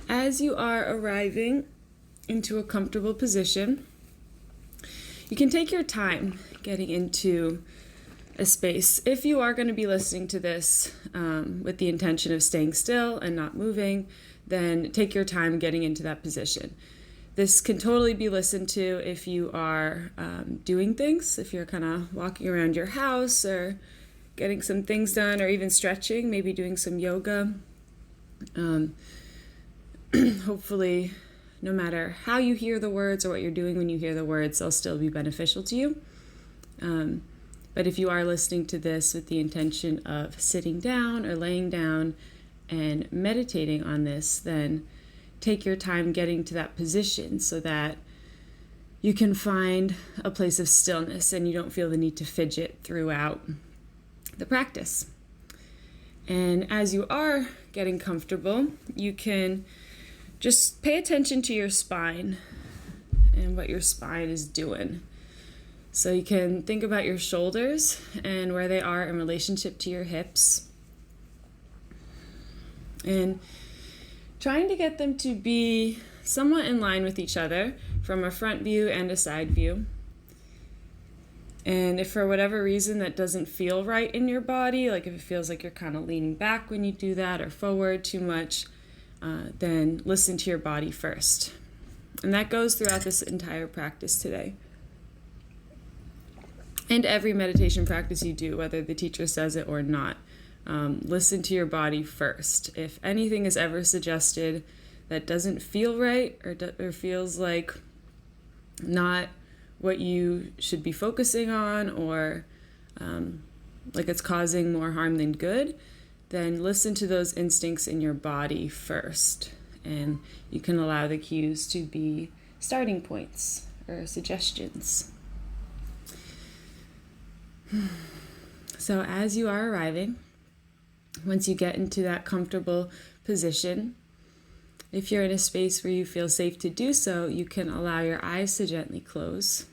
As you are arriving into a comfortable position, you can take your time getting into a space. If you are going to be listening to this with the intention of staying still and not moving, then take your time getting into that position. This can totally be listened to if you are doing things, if you're kind of walking around your house or getting some things done, or even stretching, maybe doing some yoga. Hopefully, no matter how you hear the words or what you're doing when you hear the words, they'll still be beneficial to you. But if you are listening to this with the intention of sitting down or laying down and meditating on this, then take your time getting to that position so that you can find a place of stillness and you don't feel the need to fidget throughout the practice. And as you are getting comfortable, you can just pay attention to your spine and what your spine is doing. So you can think about your shoulders and where they are in relationship to your hips. And trying to get them to be somewhat in line with each other from a front view and a side view. And if for whatever reason that doesn't feel right in your body, like if it feels like you're kind of leaning back when you do that or forward too much, then listen to your body first. And that goes throughout this entire practice today. And every meditation practice you do, whether the teacher says it or not, listen to your body first. If anything is ever suggested that doesn't feel right or feels like not what you should be focusing on, or like it's causing more harm than good, then listen to those instincts in your body first. And you can allow the cues to be starting points or suggestions. So as you are arriving, once you get into that comfortable position, if you're in a space where you feel safe to do so, you can allow your eyes to gently close.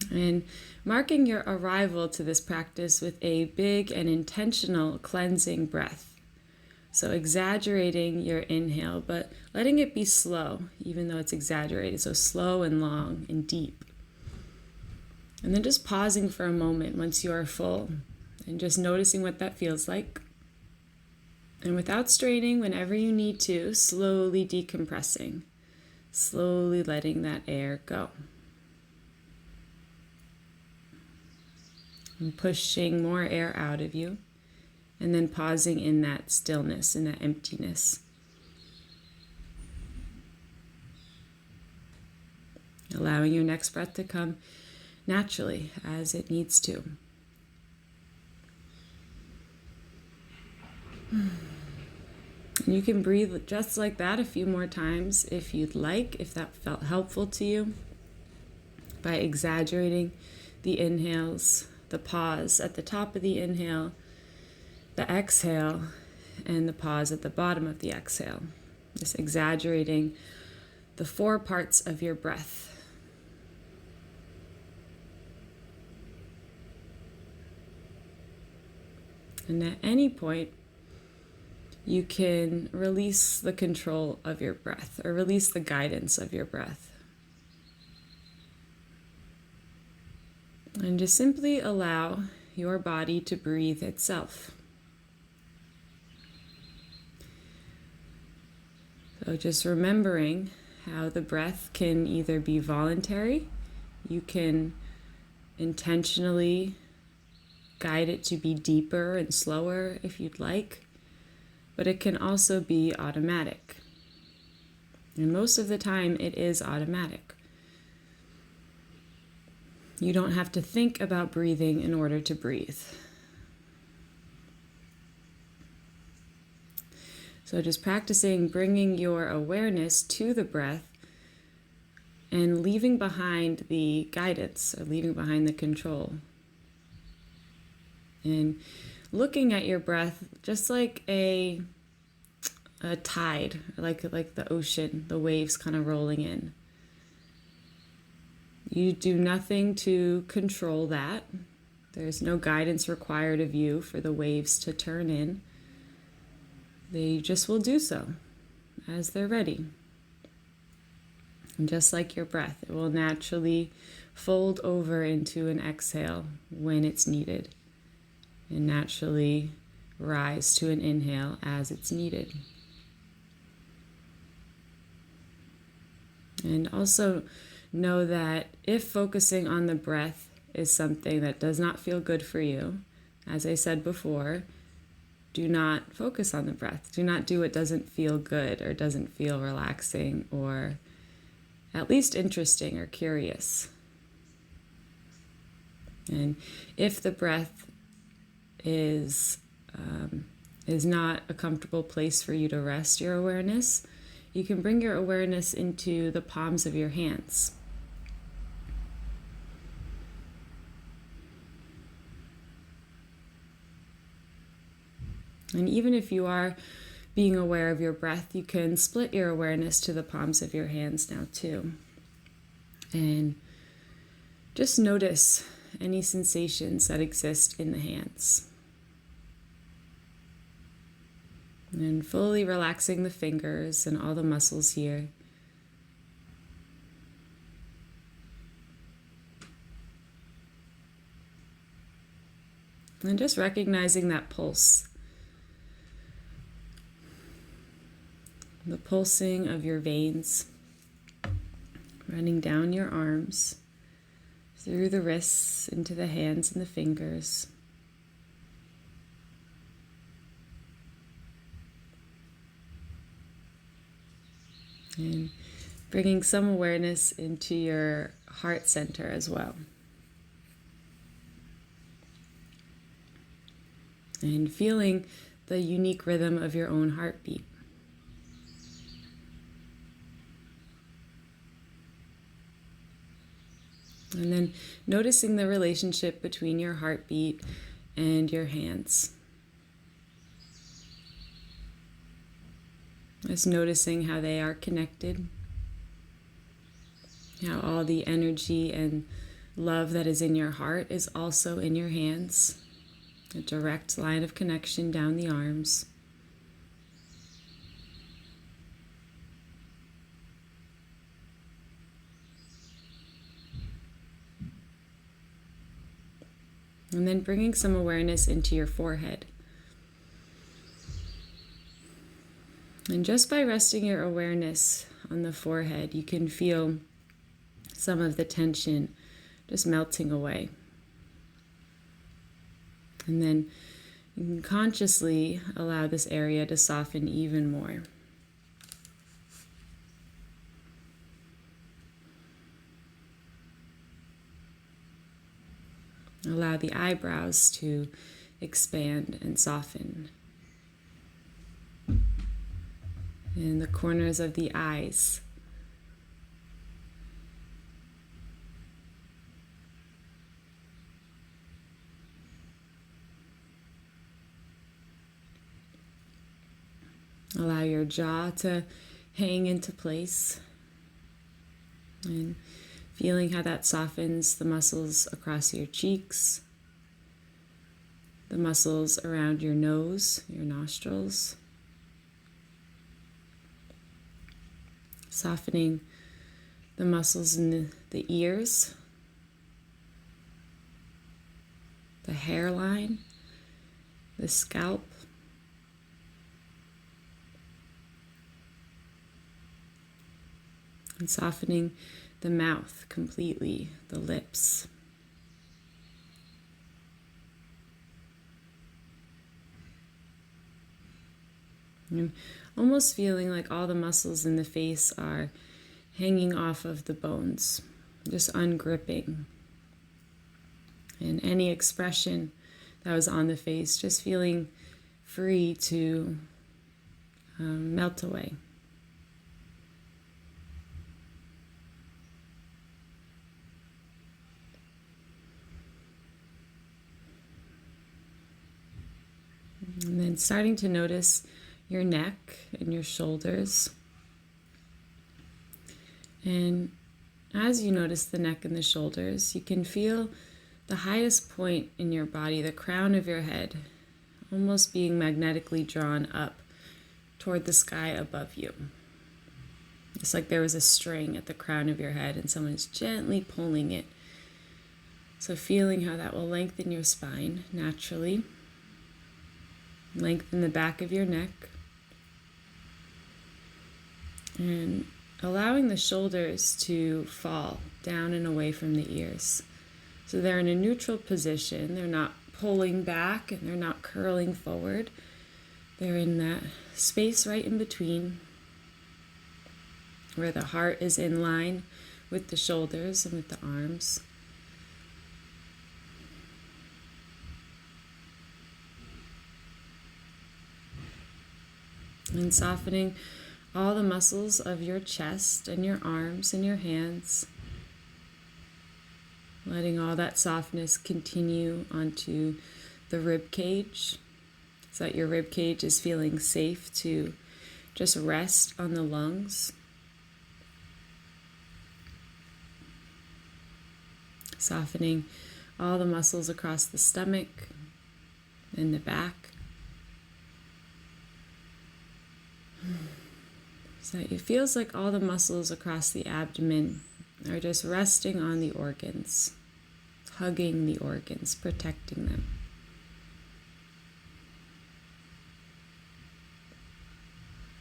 And marking your arrival to this practice with a big and intentional cleansing breath. So exaggerating your inhale, but letting it be slow, even though it's exaggerated. So slow and long and deep. And then just pausing for a moment once you are full and just noticing what that feels like. And without straining, whenever you need to, slowly decompressing, slowly letting that air go. And pushing more air out of you. And then pausing in that stillness, in that emptiness. Allowing your next breath to come naturally as it needs to. And you can breathe just like that a few more times if you'd like, if that felt helpful to you, by exaggerating the inhales, the pause at the top of the inhale, the exhale, and the pause at the bottom of the exhale. Just exaggerating the 4 parts of your breath. And at any point, you can release the control of your breath or release the guidance of your breath. And just simply allow your body to breathe itself. So just remembering how the breath can either be voluntary, you can intentionally guide it to be deeper and slower if you'd like, but it can also be automatic. And most of the time it is automatic. You don't have to think about breathing in order to breathe. So just practicing bringing your awareness to the breath and leaving behind the guidance or leaving behind the control. And looking at your breath just like a tide, like the ocean, the waves kind of rolling in. You do nothing to control that. There's no guidance required of you for the waves to turn in. They just will do so as they're ready. And just like your breath, it will naturally fold over into an exhale when it's needed, and naturally rise to an inhale as it's needed. And also know that if focusing on the breath is something that does not feel good for you, as I said before, do not focus on the breath. Do not do what doesn't feel good or doesn't feel relaxing or at least interesting or curious. And if the breath is not a comfortable place for you to rest your awareness, you can bring your awareness into the palms of your hands. And even if you are being aware of your breath, you can split your awareness to the palms of your hands now too. And just notice any sensations that exist in the hands. And fully relaxing the fingers and all the muscles here. And just recognizing that pulse. The pulsing of your veins running down your arms, through the wrists, into the hands and the fingers. And bringing some awareness into your heart center as well. And feeling the unique rhythm of your own heartbeat. And then noticing the relationship between your heartbeat and your hands. Just noticing how they are connected, how all the energy and love that is in your heart is also in your hands. A direct line of connection down the arms. And then bringing some awareness into your forehead. And just by resting your awareness on the forehead, you can feel some of the tension just melting away. And then you can consciously allow this area to soften even more. Allow the eyebrows to expand and soften. And the corners of the eyes. Allow your jaw to hang into place. And feeling how that softens the muscles across your cheeks, the muscles around your nose, your nostrils. Softening the muscles in the ears, the hairline, the scalp. And softening the mouth completely, the lips. I'm almost feeling like all the muscles in the face are hanging off of the bones, just ungripping. And any expression that was on the face, just feeling free to melt away. And then starting to notice your neck and your shoulders. And as you notice the neck and the shoulders, you can feel the highest point in your body, the crown of your head, almost being magnetically drawn up toward the sky above you. It's like there was a string at the crown of your head and someone's gently pulling it. So feeling how that will lengthen your spine naturally. Lengthen the back of your neck. And allowing the shoulders to fall down and away from the ears. So they're in a neutral position. They're not pulling back and they're not curling forward. They're in that space right in between where the heart is in line with the shoulders and with the arms. And softening all the muscles of your chest and your arms and your hands. Letting all that softness continue onto the rib cage so that your rib cage is feeling safe to just rest on the lungs. Softening all the muscles across the stomach and the back. So that it feels like all the muscles across the abdomen are just resting on the organs, hugging the organs, protecting them.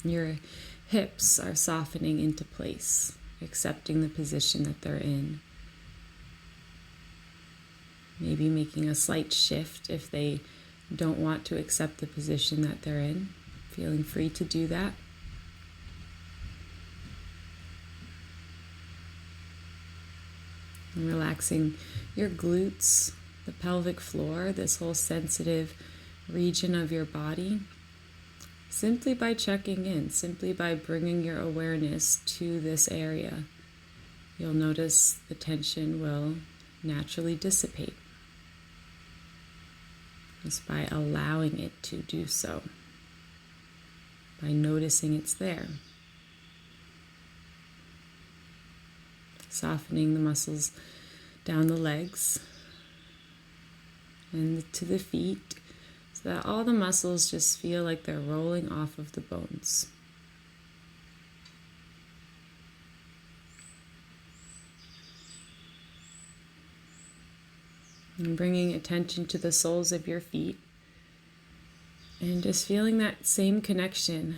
Your hips are softening into place, accepting the position that they're in. Maybe making a slight shift if they don't want to accept the position that they're in. Feeling free to do that. And relaxing your glutes, the pelvic floor, this whole sensitive region of your body, simply by checking in, simply by bringing your awareness to this area. You'll notice the tension will naturally dissipate just by allowing it to do so, by noticing it's there. Softening the muscles down the legs and to the feet so that all the muscles just feel like they're rolling off of the bones. And bringing attention to the soles of your feet and just feeling that same connection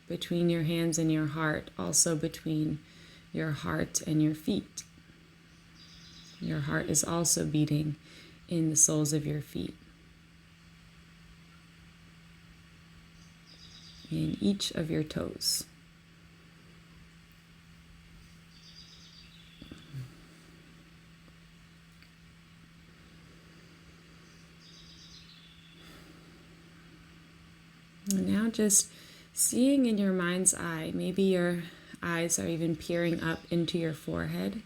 between your hands and your heart, also between your heart and your feet. Your heart is also beating in the soles of your feet. In each of your toes. And now just seeing in your mind's eye, maybe your eyes are even peering up into your forehead,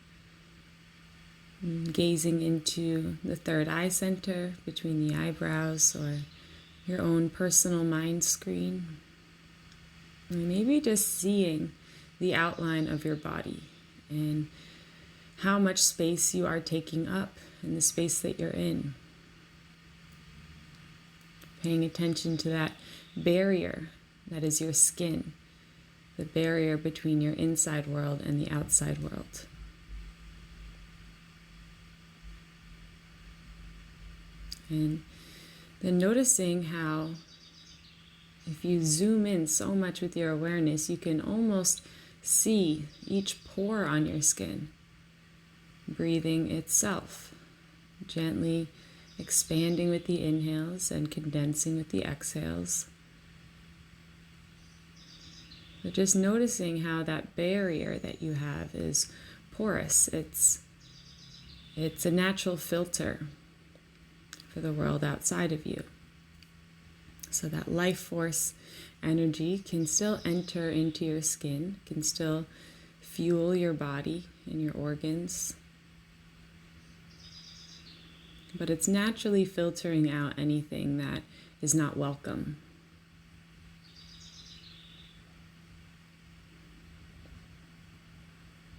gazing into the third eye center between the eyebrows or your own personal mind screen. And maybe just seeing the outline of your body and how much space you are taking up in the space that you're in. Paying attention to that barrier that is your skin, the barrier between your inside world and the outside world. And then noticing how if you zoom in so much with your awareness, you can almost see each pore on your skin breathing itself, gently expanding with the inhales and condensing with the exhales. But just noticing how that barrier that you have is porous. It's a natural filter for the world outside of you. So that life force energy can still enter into your skin, can still fuel your body and your organs. But it's naturally filtering out anything that is not welcome.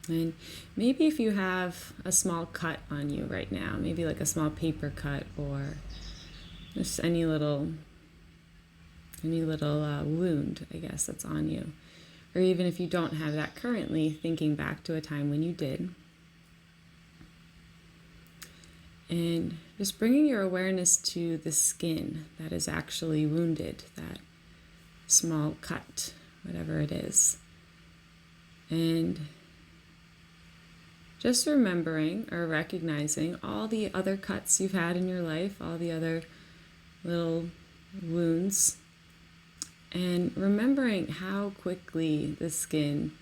And maybe if you have a small cut on you right now, maybe like a small paper cut or just any little wound, I guess, that's on you. Or even if you don't have that currently, thinking back to a time when you did. And just bringing your awareness to the skin that is actually wounded, that small cut, whatever it is. And just remembering or recognizing all the other cuts you've had in your life, all the other little wounds, and remembering how quickly the skin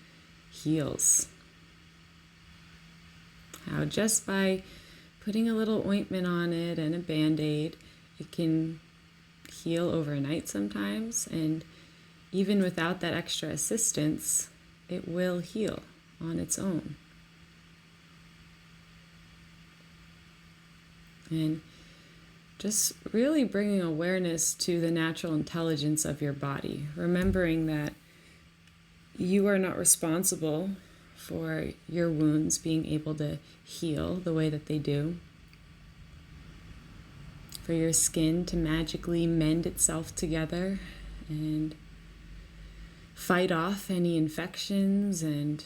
heals. How just by putting a little ointment on it and a Band-Aid, it can heal overnight sometimes, and even without that extra assistance, it will heal on its own. And just really bringing awareness to the natural intelligence of your body, remembering that you are not responsible for your wounds being able to heal the way that they do, for your skin to magically mend itself together and fight off any infections and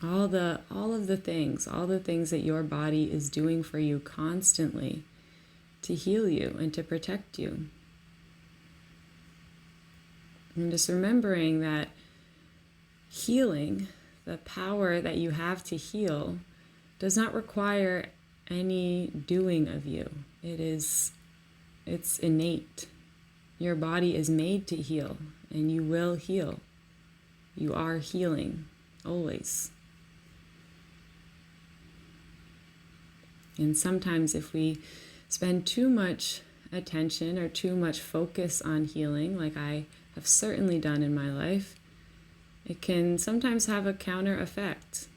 all of the things that your body is doing for you constantly to heal you and to protect you. And just remembering that healing, the power that you have to heal, does not require any doing of you. It's innate. Your body is made to heal, and you will heal. You are healing, always. And sometimes if we spend too much attention or too much focus on healing, like I have certainly done in my life, it can sometimes have a counter effect.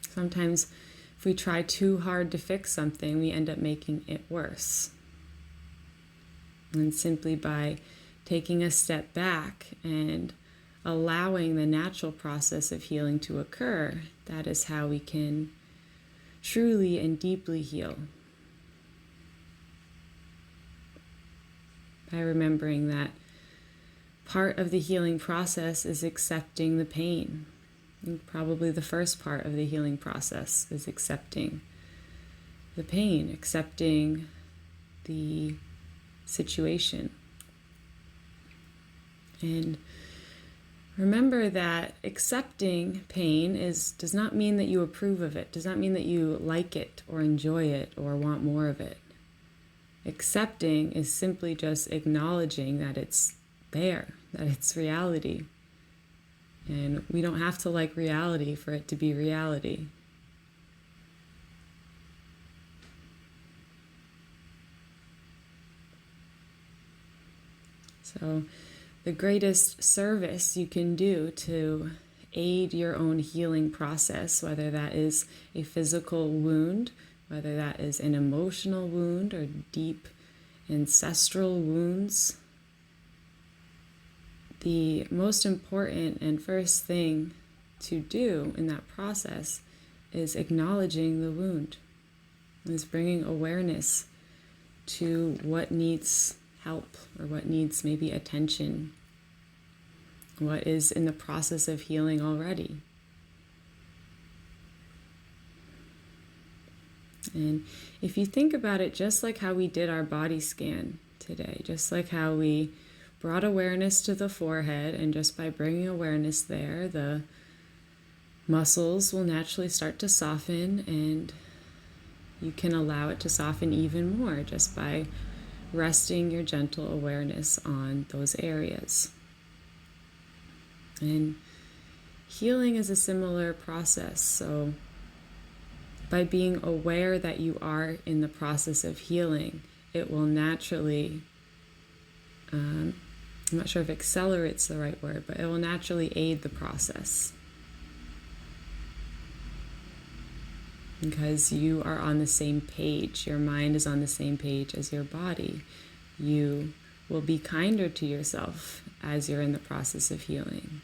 Sometimes if we try too hard to fix something, we end up making it worse. And simply by taking a step back and allowing the natural process of healing to occur, that is how we can truly and deeply heal. By remembering that part of the healing process is accepting the pain. And probably the first part of the healing process is accepting the pain, accepting the situation. And remember that accepting pain does not mean that you approve of it, does not mean that you like it or enjoy it or want more of it. Accepting is simply just acknowledging that it's there, that it's reality. And we don't have to like reality for it to be reality. So the greatest service you can do to aid your own healing process, whether that is a physical wound, whether that is an emotional wound or deep ancestral wounds, the most important and first thing to do in that process is acknowledging the wound, is bringing awareness to what needs help or what needs maybe attention, what is in the process of healing already. And if you think about it, just like how we did our body scan today, just like how we brought awareness to the forehead, and just by bringing awareness there, the muscles will naturally start to soften, and you can allow it to soften even more just by resting your gentle awareness on those areas. And healing is a similar process. So by being aware that you are in the process of healing, it will naturally, I'm not sure if accelerate's the right word, but it will naturally aid the process. Because you are on the same page, your mind is on the same page as your body. You will be kinder to yourself as you're in the process of healing.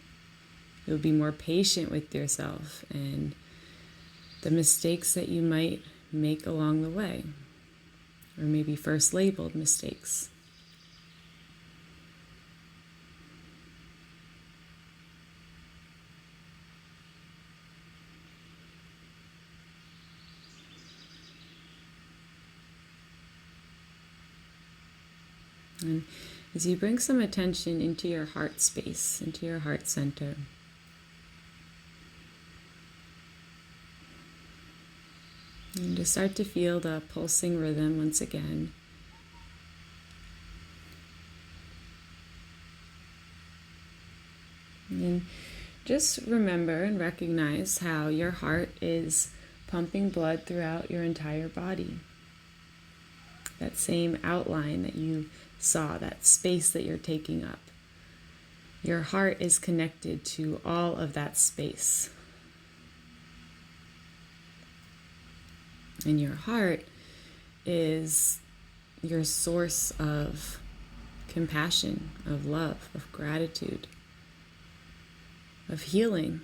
You'll be more patient with yourself and the mistakes that you might make along the way, or maybe first labeled mistakes. And as you bring some attention into your heart space, into your heart center, and just start to feel the pulsing rhythm once again. And just remember and recognize how your heart is pumping blood throughout your entire body. That same outline that you saw, that space that you're taking up. Your heart is connected to all of that space. And your heart is your source of compassion, of love, of gratitude, of healing.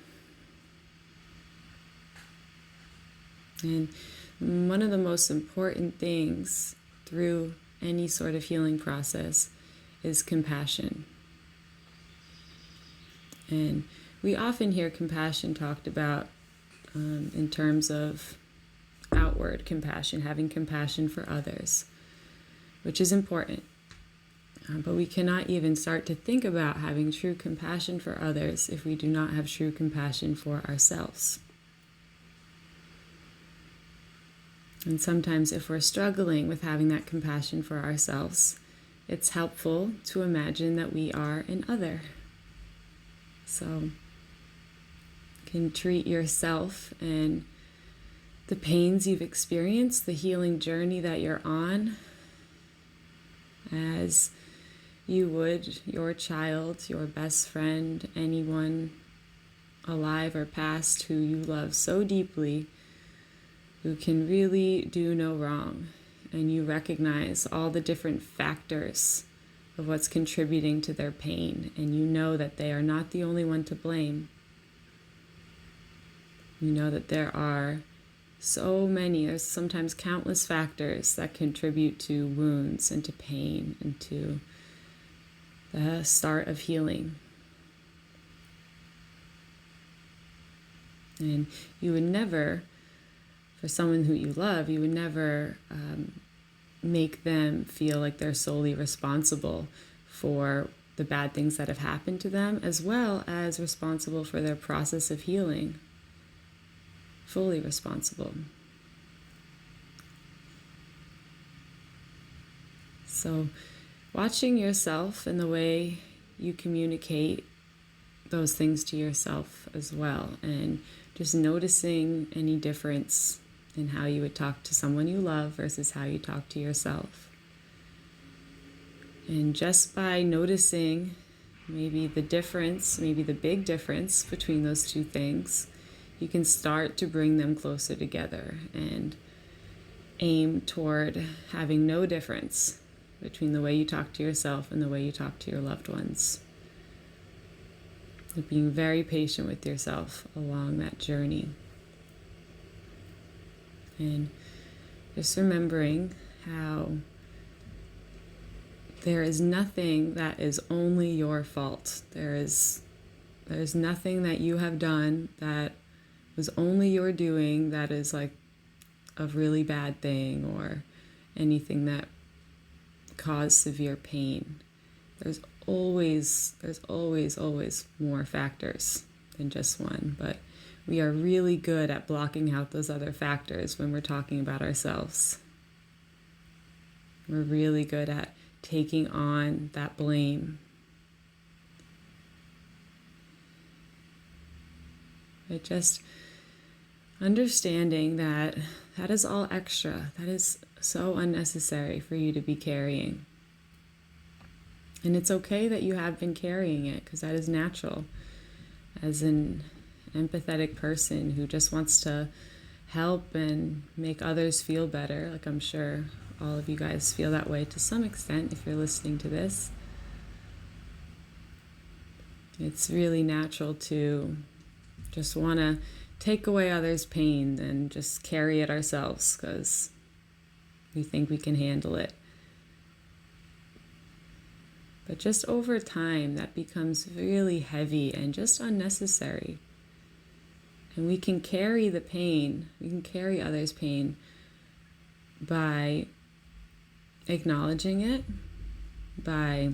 And one of the most important things through any sort of healing process is compassion. And we often hear compassion talked about in terms of outward compassion, having compassion for others, which is important. But we cannot even start to think about having true compassion for others if we do not have true compassion for ourselves. And sometimes if we're struggling with having that compassion for ourselves, it's helpful to imagine that we are an other. So you can treat yourself and the pains you've experienced, the healing journey that you're on, as you would your child, your best friend, anyone alive or past who you love so deeply, who can really do no wrong. And you recognize all the different factors of what's contributing to their pain, and you know that they are not the only one to blame. You know that there are so many, there's sometimes countless factors that contribute to wounds and to pain and to the start of healing. And you would never, for someone who you love, you would never make them feel like they're solely responsible for the bad things that have happened to them, as well as responsible for their process of healing. Fully responsible. So, watching yourself and the way you communicate those things to yourself as well, and just noticing any difference in how you would talk to someone you love versus how you talk to yourself. And just by noticing maybe the difference, maybe the big difference between those two things, you can start to bring them closer together and aim toward having no difference between the way you talk to yourself and the way you talk to your loved ones. And being very patient with yourself along that journey. And just remembering how there is nothing that is only your fault. There's nothing that you have done that was only your doing that is like a really bad thing or anything that caused severe pain. There's always more factors than just one, but we are really good at blocking out those other factors when we're talking about ourselves. We're really good at taking on that blame. But just understanding that that is all extra. That is so unnecessary for you to be carrying. And it's okay that you have been carrying it, because that is natural. As an empathetic person who just wants to help and make others feel better, like I'm sure all of you guys feel that way to some extent if you're listening to this. It's really natural to just want to take away others' pain and just carry it ourselves because we think we can handle it. But just over time, that becomes really heavy and just unnecessary. And we can carry the pain, we can carry others' pain by acknowledging it, by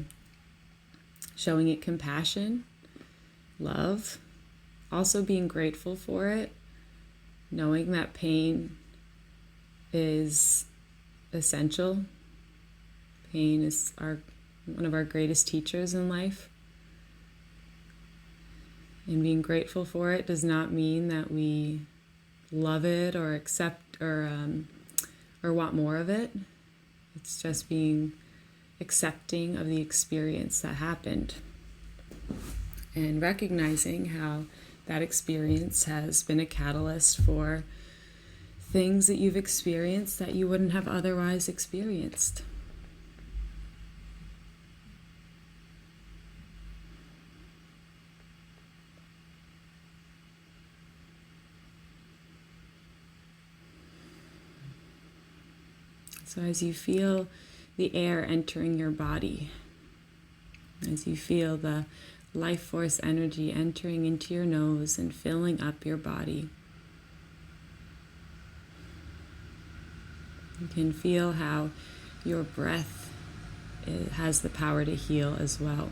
showing it compassion, love, also being grateful for it, knowing that pain is essential. Pain is one of our greatest teachers in life. And being grateful for it does not mean that we love it or accept or want more of it. It's just being accepting of the experience that happened and recognizing how that experience has been a catalyst for things that you've experienced that you wouldn't have otherwise experienced. So as you feel the air entering your body, as you feel the life force energy entering into your nose and filling up your body, you can feel how your breath has the power to heal as well.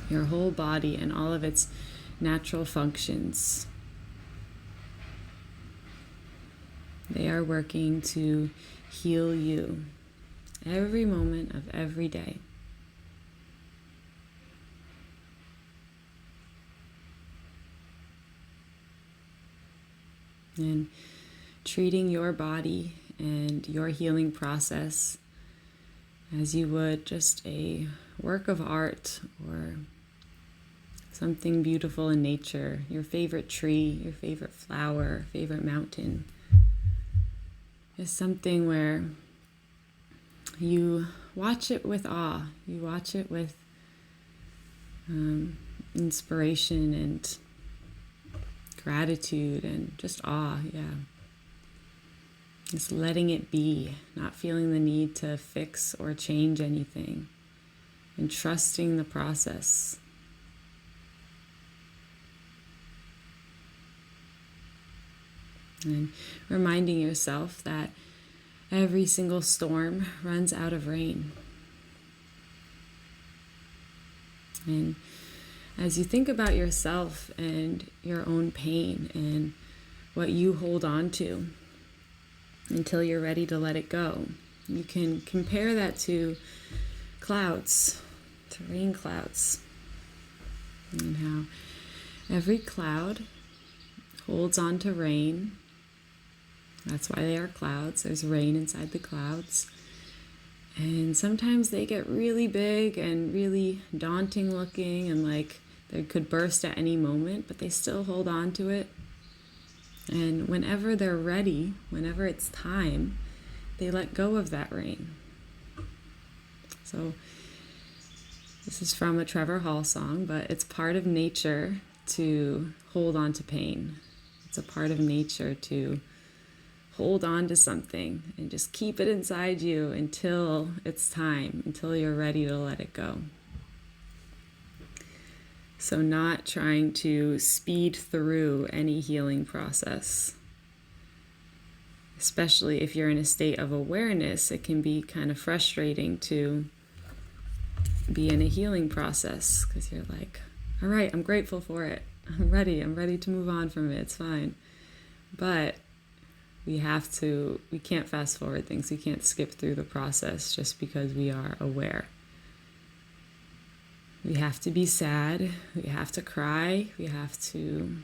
Your whole body and all of its natural functions, they are working to heal you every moment of every day. And treating your body and your healing process as you would just a work of art or something beautiful in nature, your favorite tree, your favorite flower, favorite mountain, is something where you watch it with awe, you watch it with inspiration and gratitude and just awe, Just letting it be, not feeling the need to fix or change anything, and trusting the process. And reminding yourself that every single storm runs out of rain. And as you think about yourself and your own pain and what you hold on to until you're ready to let it go, you can compare that to clouds, to rain clouds, and how every cloud holds on to rain. That's why they are clouds. There's rain inside the clouds. And sometimes they get really big and really daunting looking and like they could burst at any moment, but they still hold on to it. And whenever they're ready, whenever it's time, they let go of that rain. So this is from a Trevor Hall song, but it's part of nature to hold on to pain. It's a part of nature to hold on to something and just keep it inside you until it's time, until you're ready to let it go. So not trying to speed through any healing process. Especially if you're in a state of awareness, it can be kind of frustrating to be in a healing process because you're like, all right, I'm grateful for it. I'm ready to move on from it. It's fine. But we can't fast forward things. We can't skip through the process just because we are aware. We have to be sad. We have to cry. We have to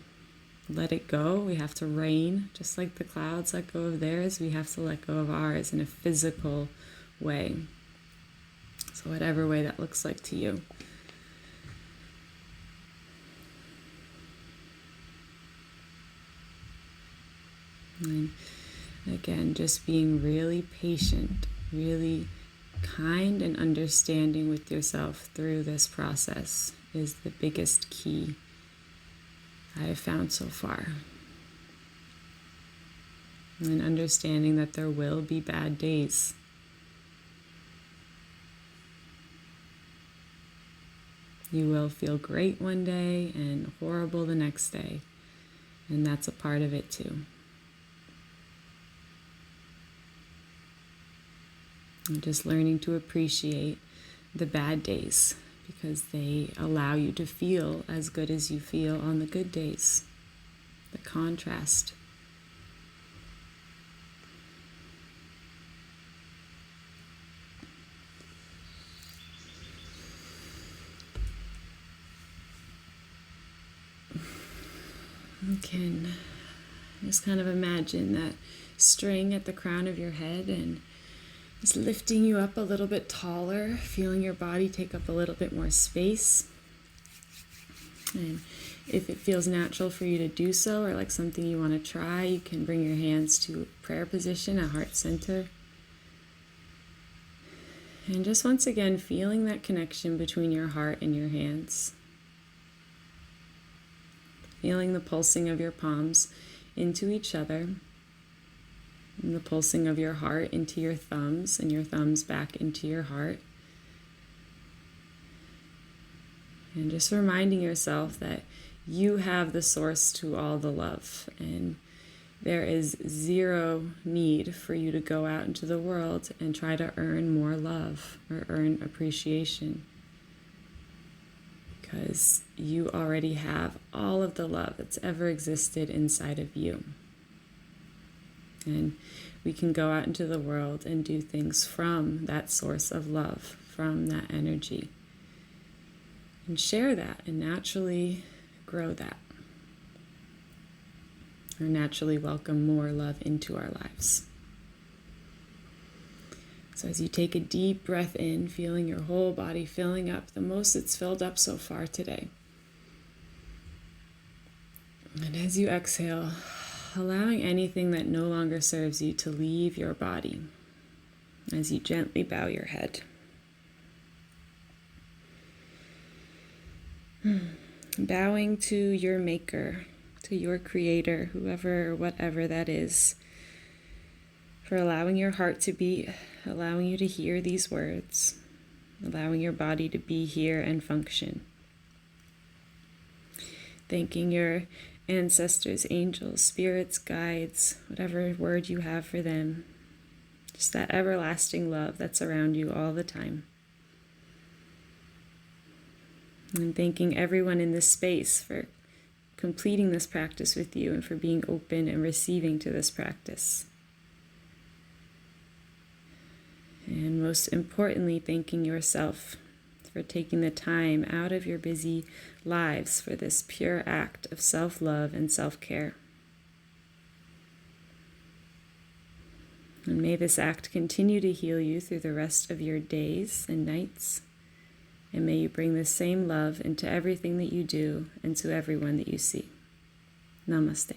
let it go. We have to rain. Just like the clouds let go of theirs, we have to let go of ours in a physical way. So whatever way that looks like to you. And again, just being really patient, really kind and understanding with yourself through this process is the biggest key I have found so far. And understanding that there will be bad days. You will feel great one day and horrible the next day. And that's a part of it too. And just learning to appreciate the bad days because they allow you to feel as good as you feel on the good days. The contrast. You can just kind of imagine that string at the crown of your head and just lifting you up a little bit taller, feeling your body take up a little bit more space. And if it feels natural for you to do so or like something you want to try, you can bring your hands to prayer position at heart center. And just once again, feeling that connection between your heart and your hands. Feeling the pulsing of your palms into each other, and the pulsing of your heart into your thumbs, and your thumbs back into your heart. And just reminding yourself that you have the source to all the love, and there is zero need for you to go out into the world and try to earn more love or earn appreciation. Because you already have all of the love that's ever existed inside of you. And we can go out into the world and do things from that source of love, from that energy. And share that and naturally grow that. Or naturally welcome more love into our lives. So as you take a deep breath in, feeling your whole body filling up the most it's filled up so far today. And as you exhale, allowing anything that no longer serves you to leave your body as you gently bow your head. Bowing to your maker, to your creator, whoever or whatever that is, for allowing your heart to beat, allowing you to hear these words, allowing your body to be here and function. Thanking your ancestors, angels, spirits, guides, whatever word you have for them. Just that everlasting love that's around you all the time. And thanking everyone in this space for completing this practice with you and for being open and receiving to this practice. And most importantly, thanking yourself for taking the time out of your busy lives for this pure act of self-love and self-care. And may this act continue to heal you through the rest of your days and nights. And may you bring the same love into everything that you do and to everyone that you see. Namaste.